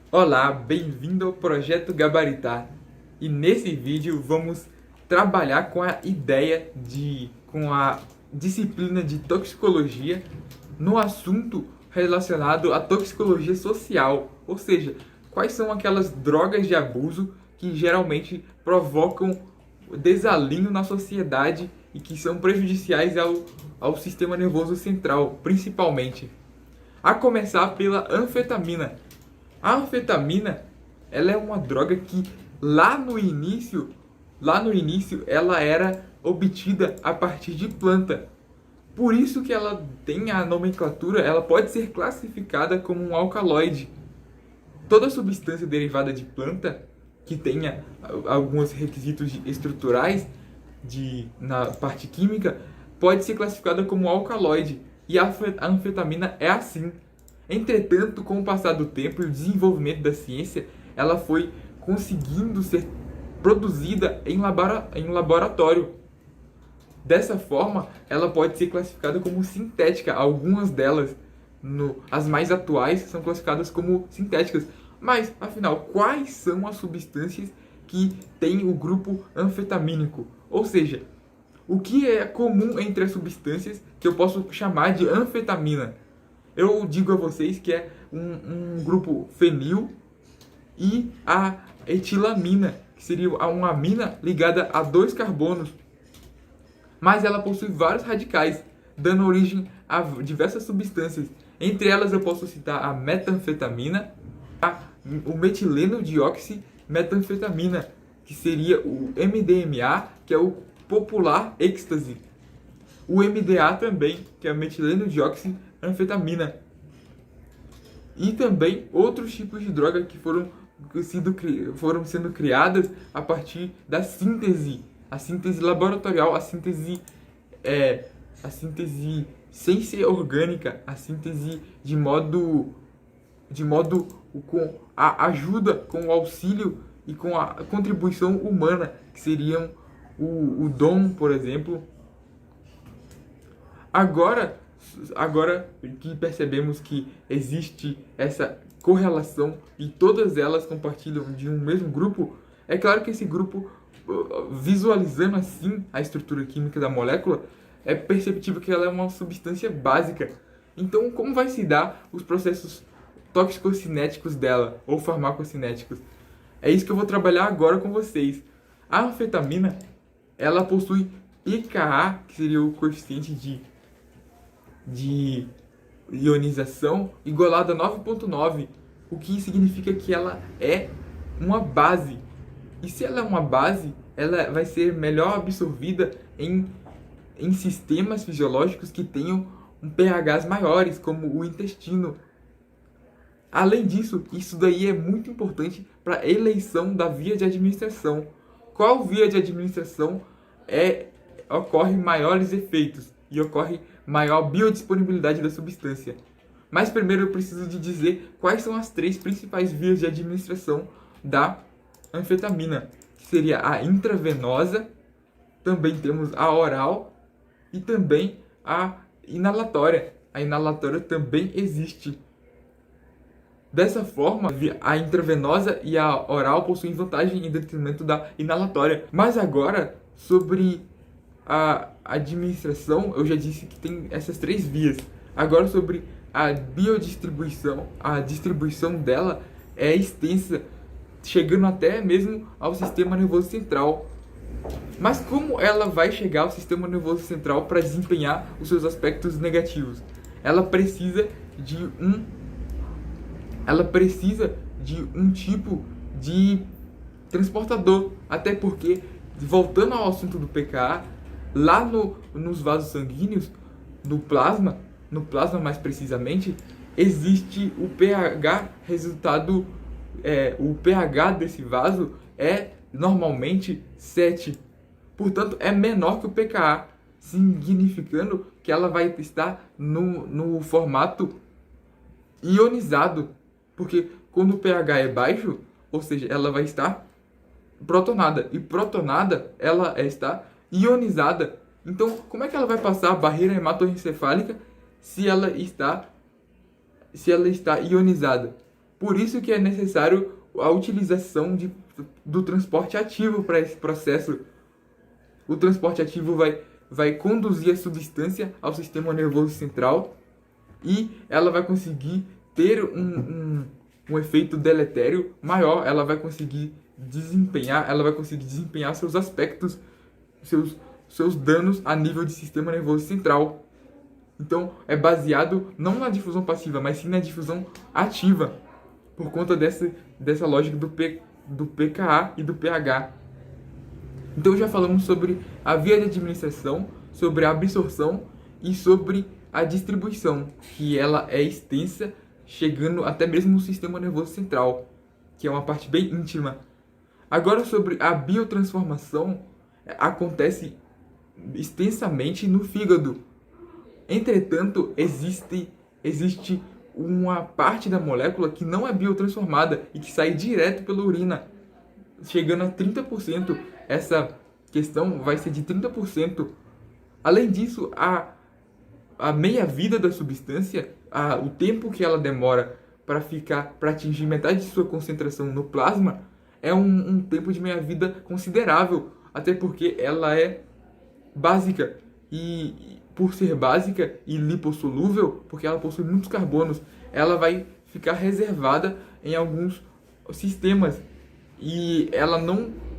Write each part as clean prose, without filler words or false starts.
Olá, bem-vindo ao Projeto Gabaritar. E nesse vídeo vamos trabalhar com a com a disciplina de toxicologia no assunto relacionado à toxicologia social, ou seja, quais são aquelas drogas de abuso que geralmente provocam desalinho na sociedade e que são prejudiciais ao sistema nervoso central, principalmente. A começar pela anfetamina. A anfetamina, ela é uma droga que lá no início ela era obtida a partir de planta. Por isso que ela tem a nomenclatura, ela pode ser classificada como um alcaloide. Toda substância derivada de planta que tenha alguns requisitos estruturais na parte química pode ser classificada como alcaloide. E a anfetamina é assim. Entretanto, com o passar do tempo e o desenvolvimento da ciência, ela foi conseguindo ser produzida em laboratório. Dessa forma, ela pode ser classificada como sintética. Algumas delas, as mais atuais, são classificadas como sintéticas. Mas, afinal, quais são as substâncias que têm o grupo anfetamínico? Ou seja, o que é comum entre as substâncias que eu posso chamar de anfetamina? Eu digo a vocês que é um grupo fenil e a etilamina, que seria uma amina ligada a dois carbonos. Mas ela possui vários radicais, dando origem a diversas substâncias. Entre elas eu posso citar a metanfetamina, o metileno dioximetanfetamina, que seria o MDMA, que é o popular êxtase. O MDA também, que é o metileno dioxianfetamina. E também outros tipos de droga que foram sendo criadas a partir da síntese, a síntese laboratorial, a síntese sem ser orgânica, a síntese de modo com a ajuda, com o auxílio e com a contribuição humana, que seriam o dom, por exemplo. Agora que percebemos que existe essa correlação e todas elas compartilham de um mesmo grupo, é claro que esse grupo, visualizando assim a estrutura química da molécula, é perceptível que ela é uma substância básica. Então, como vai se dar os processos toxicocinéticos dela, ou farmacocinéticos? É isso que eu vou trabalhar agora com vocês. A anfetamina, ela possui pKa, que seria o coeficiente de ionização, igualado a 9,9, o que significa que ela é uma base. E se ela é uma base, ela vai ser melhor absorvida em sistemas fisiológicos que tenham um pHs maiores, como o intestino. Além disso, isso daí é muito importante para a eleição da via de administração. Qual via de administração ocorre maiores efeitos e ocorre maior biodisponibilidade da substância? Mas primeiro eu preciso de dizer quais são as três principais vias de administração da anfetamina, que seria a intravenosa, também temos a oral e também a inalatória. A inalatória também existe. Dessa forma, a intravenosa e a oral possuem vantagem em detrimento da inalatória. Mas agora, sobre a administração, eu já disse que tem essas três vias. Agora, sobre a biodistribuição, a distribuição dela é extensa, chegando até mesmo ao sistema nervoso central. Mas como ela vai chegar ao sistema nervoso central para desempenhar os seus aspectos negativos? Ela precisa de um tipo de transportador. Até porque, voltando ao assunto do pKa, lá nos vasos sanguíneos, no plasma mais precisamente, existe o pH resultado. O pH desse vaso é normalmente 7. Portanto, é menor que o pKa, significando que ela vai estar no formato ionizado. Porque quando o pH é baixo, ou seja, ela vai estar protonada. E protonada, ela está ionizada. Então, como é que ela vai passar a barreira hematoencefálica se ela está ionizada? Por isso que é necessário a utilização do transporte ativo para esse processo. O transporte ativo vai conduzir a substância ao sistema nervoso central e ela vai conseguir ter um efeito deletério maior. Ela vai conseguir desempenhar seus aspectos, seus danos a nível de sistema nervoso central. Então, é baseado não na difusão passiva, mas sim na difusão ativa, por conta dessa lógica do pKa e do pH. Então, já falamos sobre a via de administração, sobre a absorção e sobre a distribuição, que ela é extensa, chegando até mesmo no sistema nervoso central, que é uma parte bem íntima. Agora, sobre a biotransformação, acontece extensamente no fígado. Entretanto, existe uma parte da molécula que não é biotransformada e que sai direto pela urina, chegando a 30%. Essa questão vai ser de 30%. Além disso, a meia-vida da substância, o tempo que ela demora para atingir metade de sua concentração no plasma, é um tempo de meia-vida considerável, até porque ela é básica e por ser básica e lipossolúvel, porque ela possui muitos carbonos, ela vai ficar reservada em alguns sistemas e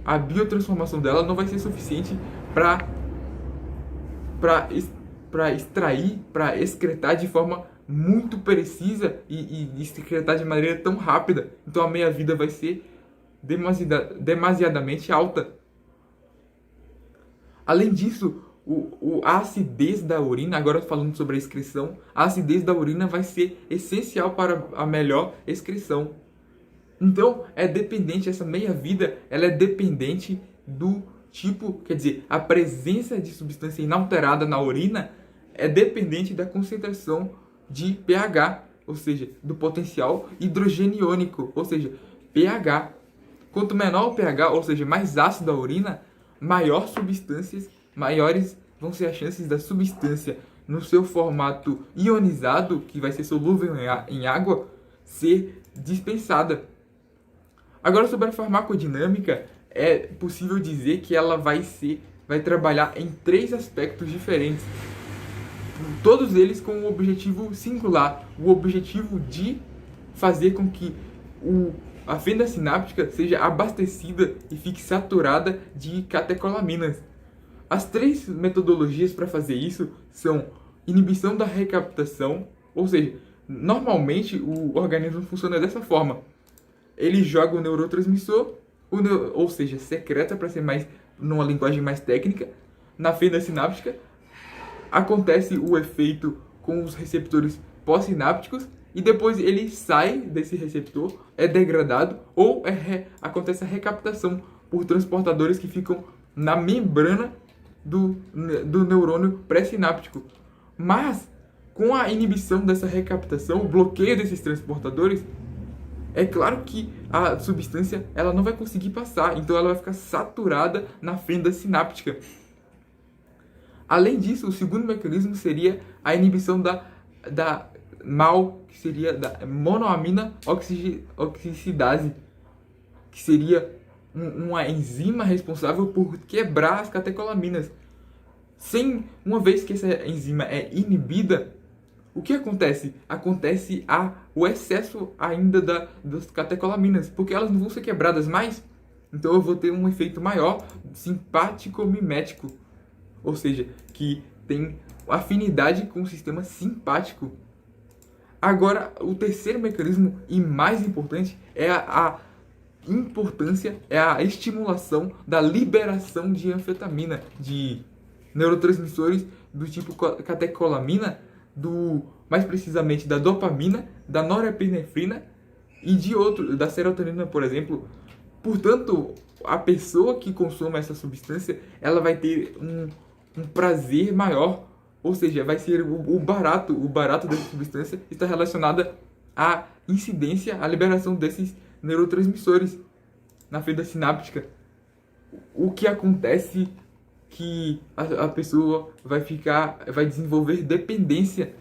a biotransformação dela não vai ser suficiente para extrair, para excretar de forma muito precisa e excretar de maneira tão rápida. Então a meia-vida vai ser demasiadamente alta. Além disso, a acidez da urina, agora falando sobre a excreção, a acidez da urina vai ser essencial para a melhor excreção. Então, essa meia-vida, ela é dependente do tipo, quer dizer, a presença de substância inalterada na urina é dependente da concentração de pH, ou seja, do potencial hidrogeniônico, ou seja, pH. Quanto menor o pH, ou seja, mais ácida a urina, maiores vão ser as chances da substância no seu formato ionizado, que vai ser solúvel em água, ser dispensada. Agora, sobre a farmacodinâmica, é possível dizer que ela vai trabalhar em 3 aspectos diferentes, todos eles com um objetivo singular, o objetivo de fazer com que a fenda sináptica seja abastecida e fique saturada de catecolaminas. As 3 metodologias para fazer isso são inibição da recaptação, ou seja, normalmente o organismo funciona dessa forma. Ele joga o neurotransmissor, ou seja, secreta, para ser mais numa linguagem mais técnica, na fenda sináptica. Acontece o efeito com os receptores pós-sinápticos e depois ele sai desse receptor, é degradado ou acontece a recaptação por transportadores que ficam na membrana do neurônio pré-sináptico. Mas, com a inibição dessa recaptação, o bloqueio desses transportadores, é claro que a substância ela não vai conseguir passar, então ela vai ficar saturada na fenda sináptica. Além disso, o segundo mecanismo seria a inibição da MAO, que seria da monoamina oxidase, que seria uma enzima responsável por quebrar as catecolaminas. Uma vez que essa enzima é inibida, o que acontece? Acontece o excesso ainda das catecolaminas, porque elas não vão ser quebradas mais. Então eu vou ter um efeito maior, simpático-mimético, ou seja, que tem afinidade com o sistema simpático. Agora, o terceiro mecanismo e mais importante é a estimulação da liberação de anfetamina, de neurotransmissores do tipo catecolamina, mais precisamente da dopamina, da norepinefrina e da serotonina, por exemplo. Portanto, a pessoa que consome essa substância, ela vai ter um prazer maior, ou seja, vai ser o barato dessa substância está relacionada à incidência, à liberação desses neurotransmissores na fenda sináptica. O que acontece que a pessoa vai desenvolver dependência,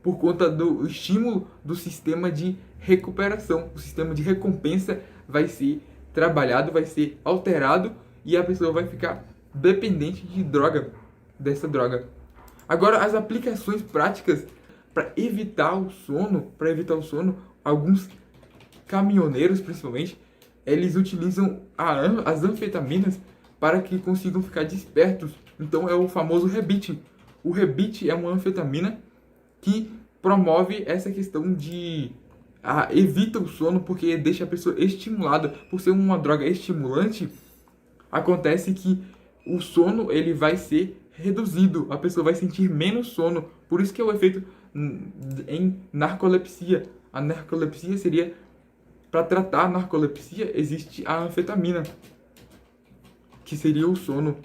por conta do estímulo do sistema de recuperação. O sistema de recompensa vai ser trabalhado, vai ser alterado e a pessoa vai ficar dependente de droga, dessa droga. Agora, as aplicações práticas para evitar o sono, alguns caminhoneiros principalmente, eles utilizam as anfetaminas para que consigam ficar despertos. Então é o famoso rebite. O rebite é uma anfetamina que promove essa questão de evita o sono porque deixa a pessoa estimulada. Por ser uma droga estimulante, acontece que o sono ele vai ser reduzido, a pessoa vai sentir menos sono. Por isso que é o efeito em narcolepsia. A narcolepsia seria, para tratar a narcolepsia, existe a anfetamina, que seria o sono.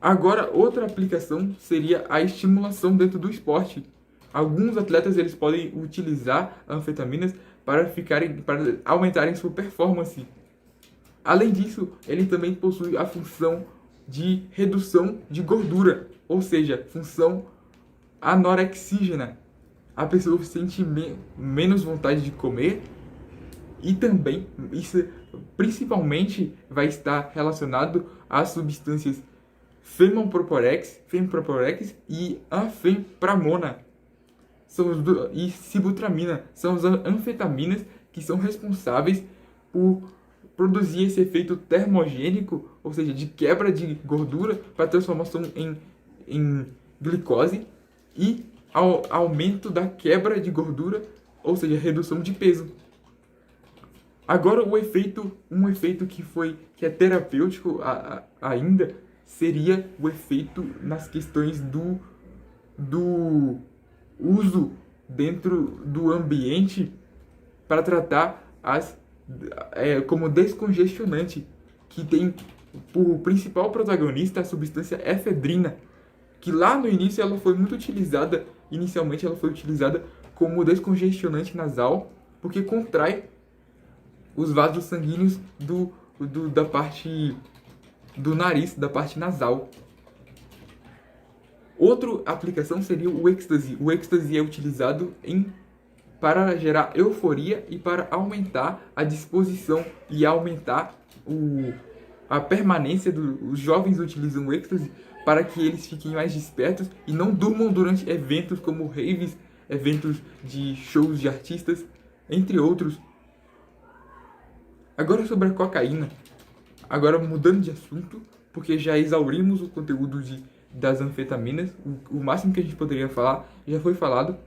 Agora, outra aplicação seria a estimulação dentro do esporte. Alguns atletas eles podem utilizar anfetaminas para aumentarem sua performance. Além disso, ele também possui a função de redução de gordura, ou seja, função anorexígena. A pessoa sente menos vontade de comer e também isso principalmente vai estar relacionado às substâncias fenoproporex e anfepramona e sibutramina. São as anfetaminas que são responsáveis por produzir esse efeito termogênico, ou seja, de quebra de gordura para transformação em glicose e aumento da quebra de gordura, ou seja, redução de peso. Agora um efeito que é terapêutico ainda seria o efeito nas questões do uso dentro do ambiente para tratar como descongestionante, que tem por principal protagonista a substância efedrina, que lá no início ela foi muito utilizada, inicialmente ela foi utilizada como descongestionante nasal, porque contrai os vasos sanguíneos da parte do nariz, da parte nasal. Outra aplicação seria o êxtase. O êxtase é utilizado para gerar euforia e para aumentar a disposição e aumentar a permanência os jovens utilizam o êxtase para que eles fiquem mais despertos e não durmam durante eventos como raves, eventos de shows de artistas, entre outros. Agora sobre a cocaína. Agora mudando de assunto, porque já exaurimos o conteúdo das anfetaminas, o máximo que a gente poderia falar já foi falado.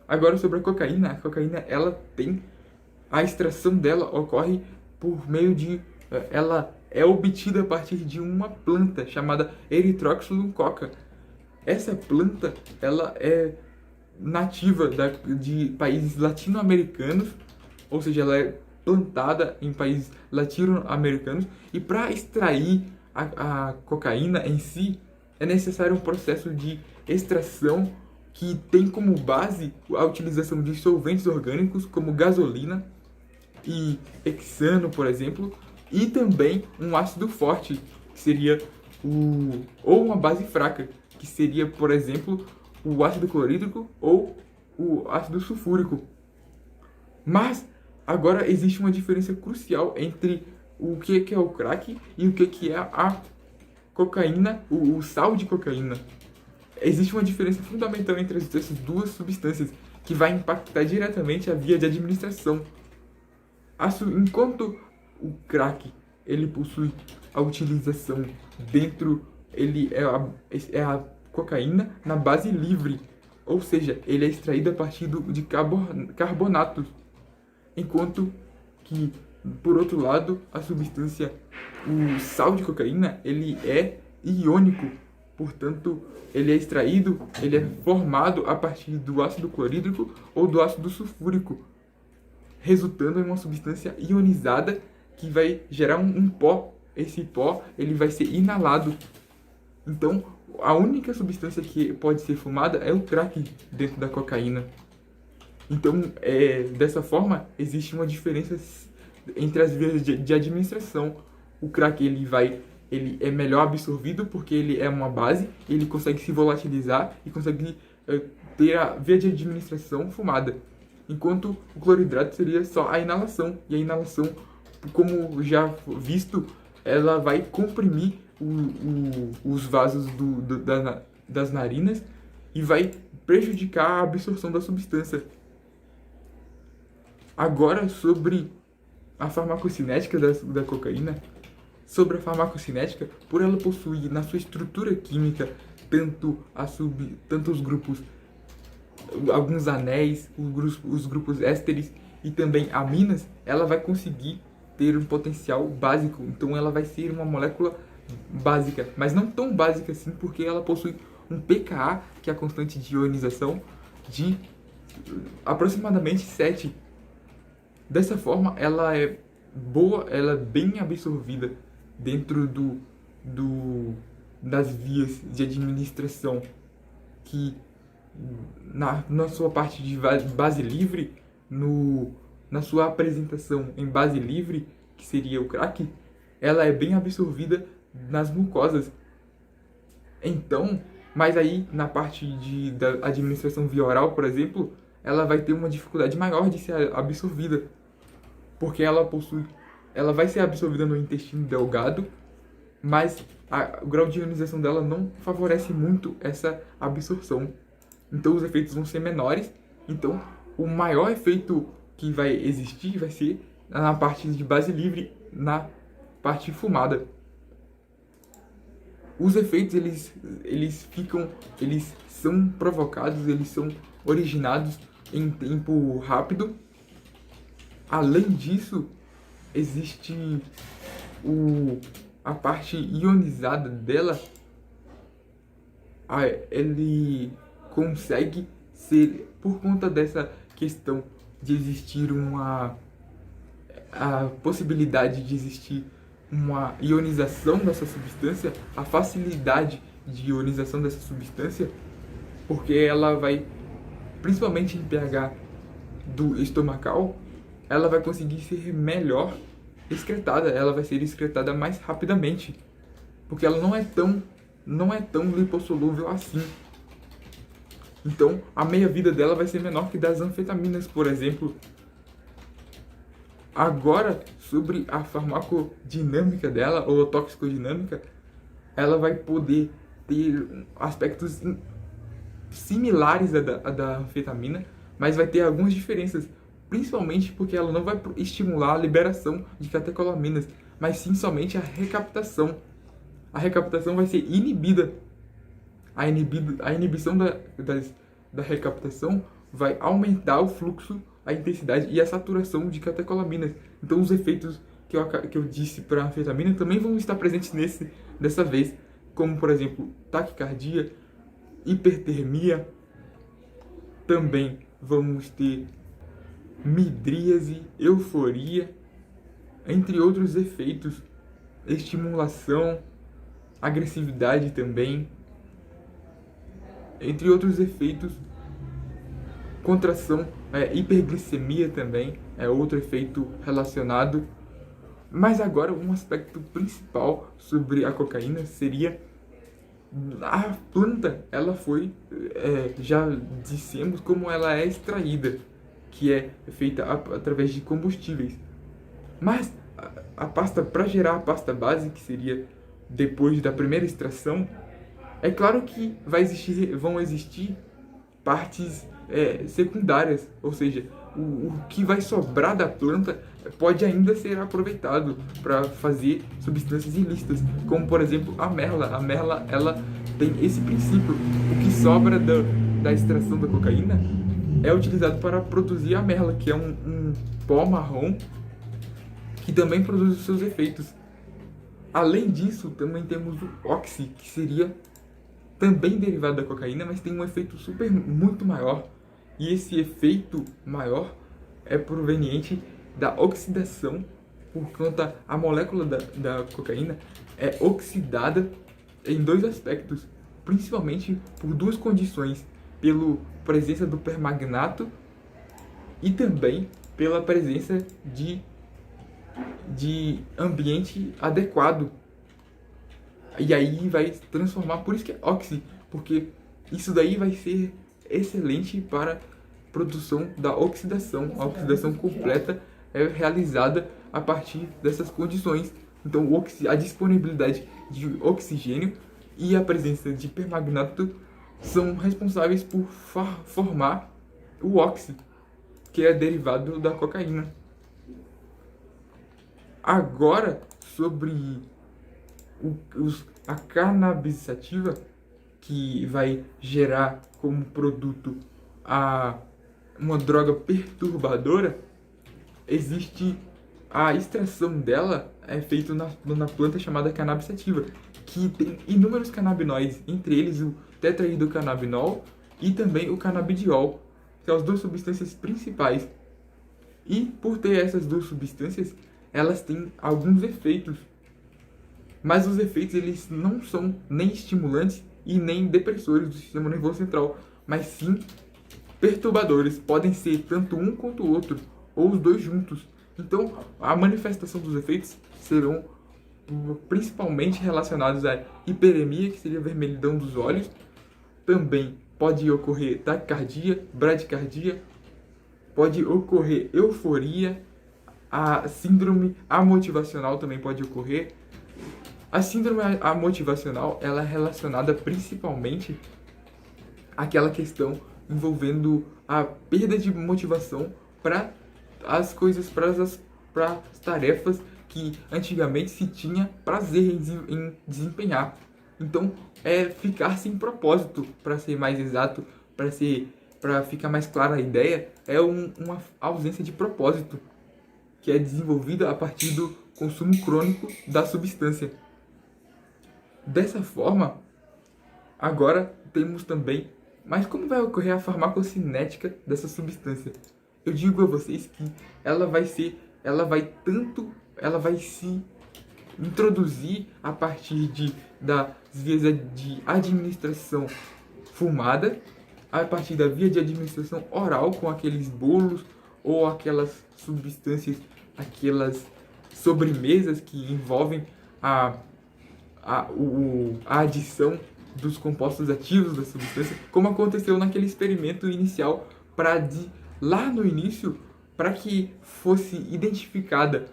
Agora sobre a cocaína ela tem, a extração dela ocorre por meio ela é obtida a partir de uma planta chamada Erythroxylum coca. Essa planta, ela é nativa de países latino-americanos, ou seja, ela é plantada em países latino-americanos, e para extrair a cocaína em si, é necessário um processo de extração que tem como base a utilização de solventes orgânicos como gasolina e hexano, por exemplo, e também um ácido forte, que seria ou uma base fraca, que seria, por exemplo, o ácido clorídrico ou o ácido sulfúrico. Mas agora existe uma diferença crucial entre o que é o crack e o que é a cocaína, o sal de cocaína. Existe uma diferença fundamental entre essas duas substâncias que vai impactar diretamente a via de administração. Enquanto o crack ele possui a utilização ele é a cocaína na base livre, ou seja, ele é extraído a partir de carbonatos, enquanto que, por outro lado, o sal de cocaína, ele é iônico, portanto, ele é formado a partir do ácido clorídrico ou do ácido sulfúrico, resultando em uma substância ionizada que vai gerar um pó. Esse pó ele vai ser inalado. Então, a única substância que pode ser fumada é o crack dentro da cocaína. Então, dessa forma, existe uma diferença entre as vias de administração. O crack ele é melhor absorvido porque ele é uma base, ele consegue se volatilizar e consegue ter a via de administração fumada, enquanto o cloridrato seria só a inalação. E a inalação, como já visto, ela vai comprimir os vasos das narinas e vai prejudicar a absorção da substância. Agora, sobre a farmacocinética da cocaína. Sobre a farmacocinética, por ela possuir na sua estrutura química tanto os grupos, alguns anéis, os grupos ésteres e também aminas, ela vai conseguir ter um potencial básico. Então ela vai ser uma molécula básica, mas não tão básica assim, porque ela possui um pKa, que é a constante de ionização, de aproximadamente 7. Dessa forma, ela é boa, ela é bem absorvida dentro das vias de administração, que na sua parte de base livre, na sua apresentação em base livre, que seria o crack, ela é bem absorvida nas mucosas. Então, mas aí na parte da administração via oral, por exemplo, ela vai ter uma dificuldade maior de ser absorvida, porque ela vai ser absorvida no intestino delgado, mas o grau de ionização dela não favorece muito essa absorção. Então os efeitos vão ser menores. Então o maior efeito que vai existir vai ser na parte de base livre, na parte fumada. Os efeitos eles são provocados, eles são originados em tempo rápido. Além disso, existe a parte ionizada dela. Ele consegue ser, por conta dessa questão de existir a possibilidade de existir uma ionização dessa substância, a facilidade de ionização dessa substância, porque ela vai, principalmente em pH do estomacal, ela vai conseguir ser melhor excretada, ela vai ser excretada mais rapidamente, porque ela não é tão lipossolúvel assim. Então, a meia-vida dela vai ser menor que das anfetaminas, por exemplo. Agora, sobre a farmacodinâmica dela, ou toxicodinâmica, ela vai poder ter aspectos similares à da anfetamina, mas vai ter algumas diferenças, principalmente porque ela não vai estimular a liberação de catecolaminas, mas sim somente a recaptação. A recaptação vai ser inibida. A inibição da recaptação vai aumentar o fluxo, a intensidade e a saturação de catecolaminas. Então os efeitos que eu disse para a anfetamina também vão estar presentes dessa vez, como por exemplo taquicardia, hipertermia, também vamos ter midríase, euforia, entre outros efeitos, estimulação, agressividade também, entre outros efeitos, contração, hiperglicemia também é outro efeito relacionado. Mas agora um aspecto principal sobre a cocaína seria a planta. Ela foi, já dissemos como ela é extraída, que é feita através de combustíveis. Mas a pasta, para gerar a pasta base, que seria depois da primeira extração, é claro que vão existir partes secundárias, ou seja, o que vai sobrar da planta pode ainda ser aproveitado para fazer substâncias ilícitas, como por exemplo a merla. A merla, ela tem esse princípio. O que sobra da extração da cocaína é utilizado para produzir a merla, que é um pó marrom que também produz os seus efeitos. Além disso, também temos o oxi, que seria também derivado da cocaína, mas tem um efeito muito maior. E esse efeito maior é proveniente da oxidação, por conta a molécula da cocaína é oxidada em dois aspectos, principalmente por duas condições: pela presença do permanganato e também pela presença de ambiente adequado. E aí vai transformar, por isso que é oxi, porque isso daí vai ser excelente para produção da oxidação. A oxidação completa é realizada a partir dessas condições. Então, a disponibilidade de oxigênio e a presença de permanganato são responsáveis por formar o óxido, que é derivado da cocaína. Agora, sobre a cannabis sativa, que vai gerar como produto uma droga perturbadora, existe a extração dela é feita na planta chamada cannabis sativa, que tem inúmeros canabinoides, entre eles o tetrahidrocannabinol e também o cannabidiol, que são as duas substâncias principais. E por ter essas duas substâncias, elas têm alguns efeitos, mas os efeitos eles não são nem estimulantes e nem depressores do sistema nervoso central, mas sim perturbadores. Podem ser tanto um quanto o outro, ou os dois juntos. Então, a manifestação dos efeitos serão principalmente relacionados à hiperemia, que seria a vermelhidão dos olhos. Também pode ocorrer taquicardia, bradicardia, pode ocorrer euforia, a síndrome amotivacional também pode ocorrer. A síndrome amotivacional ela é relacionada principalmente àquela questão envolvendo a perda de motivação para as coisas, para as tarefas que antigamente se tinha prazer em desempenhar. Então, é ficar sem propósito, para ser mais exato, para ficar mais clara a ideia, é uma ausência de propósito, que é desenvolvida a partir do consumo crônico da substância. Dessa forma, agora temos também, mas como vai ocorrer a farmacocinética dessa substância? Eu digo a vocês que ela vai se introduzir a partir das vias de administração fumada, a partir da via de administração oral com aqueles bolos ou aquelas substâncias, aquelas sobremesas que envolvem a adição dos compostos ativos da substância, como aconteceu naquele experimento inicial lá no início, para que fosse identificada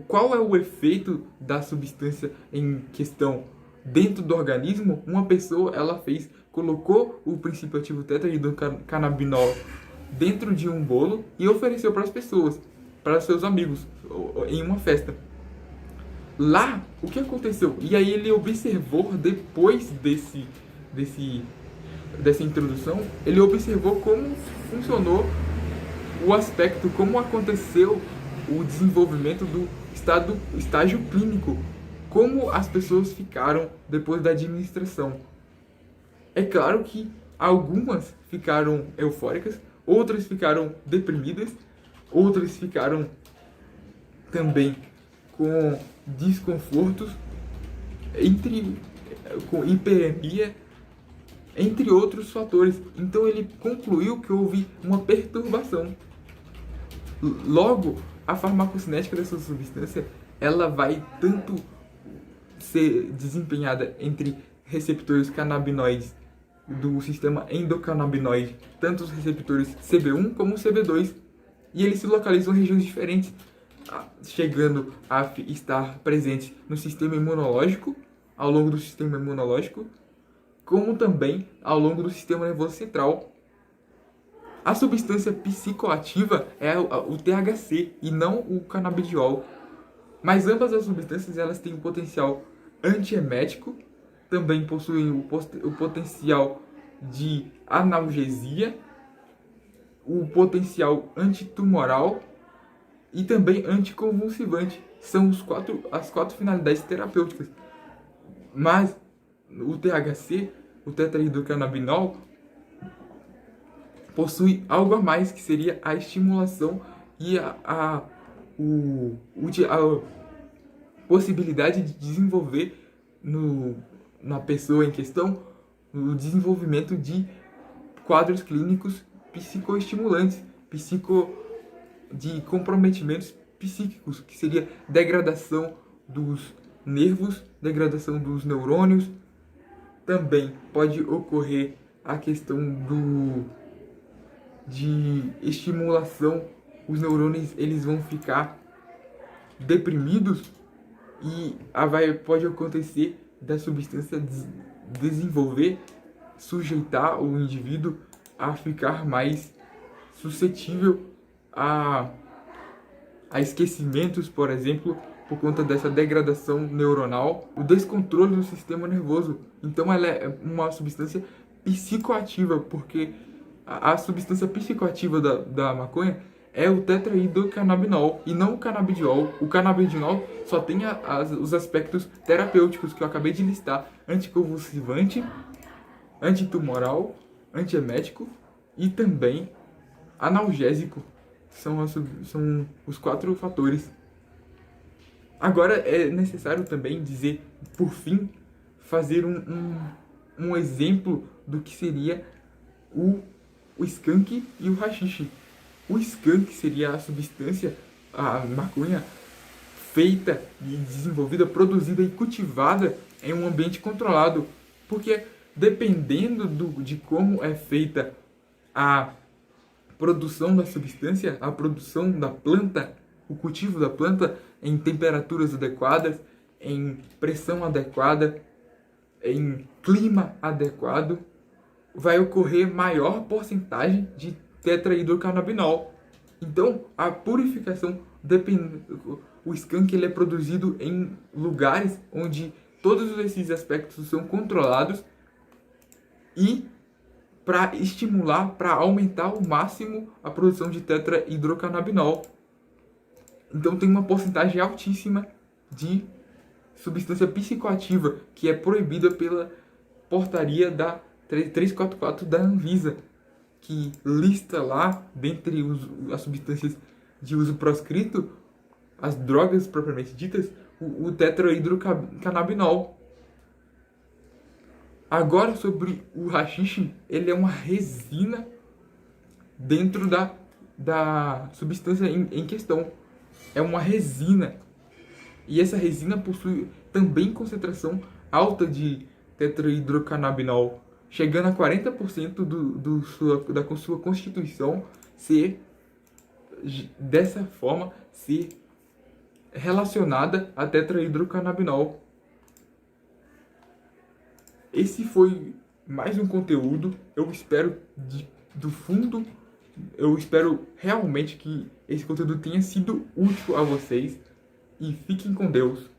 qual é o efeito da substância em questão dentro do organismo. Uma pessoa colocou o princípio ativo tetrahidrocannabinol dentro de um bolo e ofereceu para as pessoas, para seus amigos, em uma festa. Lá, o que aconteceu? E aí ele observou, depois dessa introdução, ele observou como funcionou o aspecto, como aconteceu o desenvolvimento do estágio clínico, como as pessoas ficaram depois da administração. É claro que algumas ficaram eufóricas, outras ficaram deprimidas, outras ficaram também com desconfortos, com hiperemia, entre outros fatores. Então ele concluiu que houve uma perturbação. Logo, a farmacocinética dessa substância ela vai tanto ser desempenhada entre receptores canabinoides do sistema endocannabinoide, tanto os receptores CB1 como CB2, e eles se localizam em regiões diferentes, chegando a estar presentes no sistema imunológico, ao longo do sistema imunológico, como também ao longo do sistema nervoso central. A substância psicoativa é o THC e não o canabidiol, mas ambas as substâncias elas têm um potencial antiemético, também possuem o potencial de analgesia, o potencial antitumoral e também anticonvulsivante. São as quatro finalidades terapêuticas. Mas o THC, o tetrahidrocannabinol, possui algo a mais, que seria a estimulação e a possibilidade de desenvolver na pessoa em questão o desenvolvimento de quadros clínicos psicoestimulantes, de comprometimentos psíquicos, que seria degradação nervos, degradação dos neurônios. Também pode ocorrer a questão de estimulação. Os neurônios eles vão ficar deprimidos e pode acontecer da substância desenvolver, sujeitar o indivíduo a ficar mais suscetível a esquecimentos, por exemplo, por conta dessa degradação neuronal, o descontrole do sistema nervoso. Então ela é uma substância psicoativa, porque a substância psicoativa da maconha é o tetrahidrocannabinol e não o canabidiol. O canabidiol só tem os aspectos terapêuticos que eu acabei de listar: anticonvulsivante, antitumoral, antiemético e também analgésico. São os 4 fatores. Agora é necessário também dizer, por fim, fazer um exemplo do que seria o skunk e o haxixe. O skunk seria a substância, a maconha, feita e desenvolvida, produzida e cultivada em um ambiente controlado. Porque dependendo de como é feita a produção da substância, a produção da planta, o cultivo da planta em temperaturas adequadas, em pressão adequada, em clima adequado, vai ocorrer maior porcentagem de tetrahidrocannabinol. Então, a purificação depende. O skunk ele é produzido em lugares onde todos esses aspectos são controlados e para estimular, para aumentar ao máximo a produção de tetrahidrocannabinol. Então tem uma porcentagem altíssima de substância psicoativa que é proibida pela portaria da 344 da Anvisa, que lista lá, dentre as substâncias de uso proscrito, as drogas propriamente ditas, o tetrahidrocannabinol. Agora, sobre o haxixe, ele é uma resina dentro da substância em questão. É uma resina. E essa resina possui também concentração alta de tetrahidrocannabinol, chegando a 40% da sua constituição ser, dessa forma, ser relacionada a tetrahidrocannabinol. Esse foi mais um conteúdo. Eu espero do fundo, eu espero realmente que esse conteúdo tenha sido útil a vocês. E fiquem com Deus.